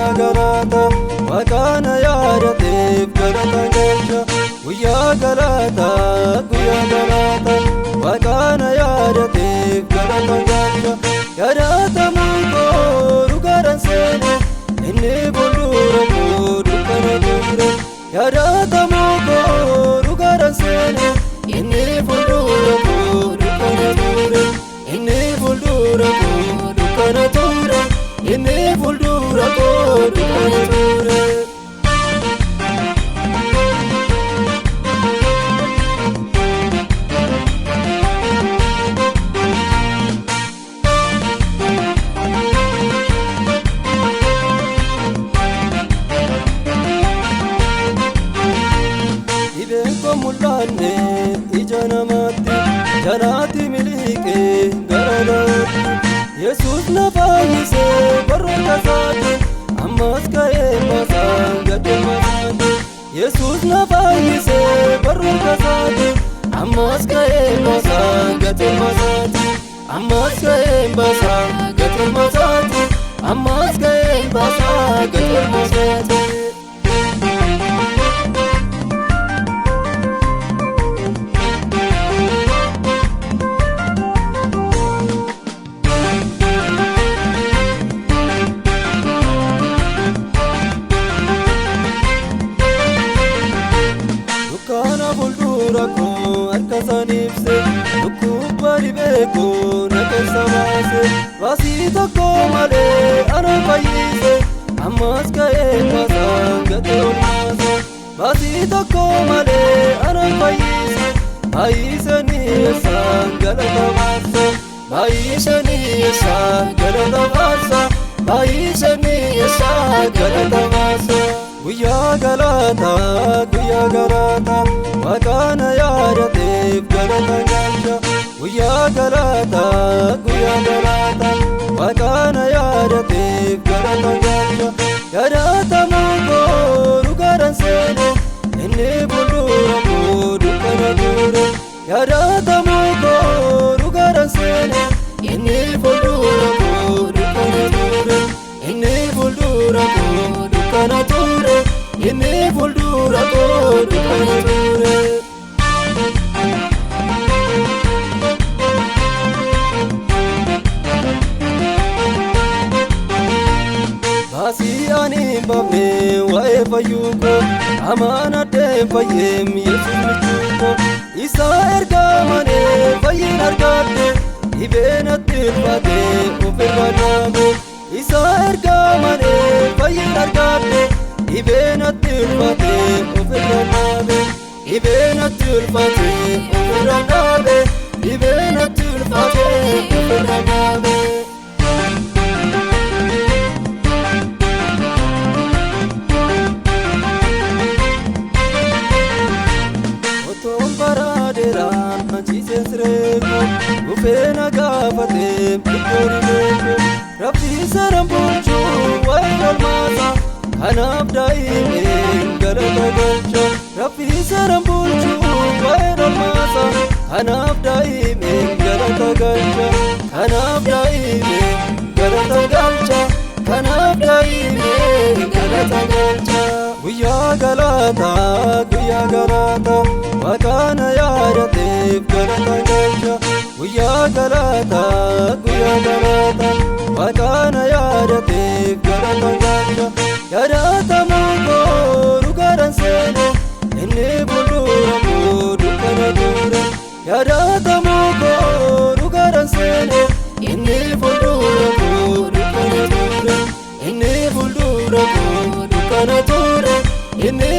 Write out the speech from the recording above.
guyyaa galaata maqaan yaadateef galata galcha guyyaa galaata maqaan yaadateef galata galcha yaadatamuu koo garan seene inni fuuldura koo dukkana ture yaadatamuu koo garan seene inni fuuldura koo dukkana ture inni fuuldura koo dukkana ture inni fuuldura koo dukkana ture. Mul'anne ija namaatti jalaatti miliqee gara laatti Yesuus na fayyisee barroota isaati ammas ka'ee maasaan gadhee maasaati Yesuus na fayyisee barroota isaati ammas ka'ee maasaan gadhee maasaati ammas ka'ee maasaan gadhee maasaati ammas ka'ee maasaan gadhee maasaati. Kana fuuldura koo harka isaan ibse dhukkuba dhibee koo na keessa baase baasii tokko malee ana fayyise ammas ka'ee maasaan gadhee ol maasa baasii tokko malee ana fayyise baay'isanii eessaan galata baasa baay'isanii eessaan galata baasa baay'isanii eessaan galata baasa. Guyyaa galaata maqaan yaadateef galata galcha guyyaa galaata maqaan yaadateef galata galcha yaadatamuu koo garan seene inni fuuldura koo dukkana ture yaadatamuu koo garan seene inni fuuldura koo dukkana ture inni fuuldura koo dukkana ture inni fuuldura koo dukkana ture. Baasii ani hin baafne waa'ee fayyuu koo amaan addeen fayyeem Yesuus michuu koo isa ergaa malee fayyin argadhe dhibee natti ulfaate ofirra dhaabe isa ergaa malee fayyin argadhe dhibee natti ulfaate ofirra dhaabe dhibee natti ulfaate ofirra dhaabe dhibee natti ulfaate ofirra dhaabe. Otoon bara dheeraan ciiseen siree koo dhufee na gaafatee iddoo dhibee koo rabbii saraan bulchuu waa'ee olmaasa kanaaf daa'imeen galata galcha rabbii saraan bulchuu waa'ee olmaasa kanaaf daa'imeen galata galcha kanaaf daa'imeen galata galcha kanaaf daa'imeen galata galcha. Guyyaa galaata maqaan yaadateef galata galcha guyyaa galaata maqaan yaadateef galata galcha yaadatamuu koo garan seene inni fuuldura koo dukkana ture yaadatamuu koo garan seene inni fuuldura koo dukkana ture inni fuuldura koo dukkana ture inni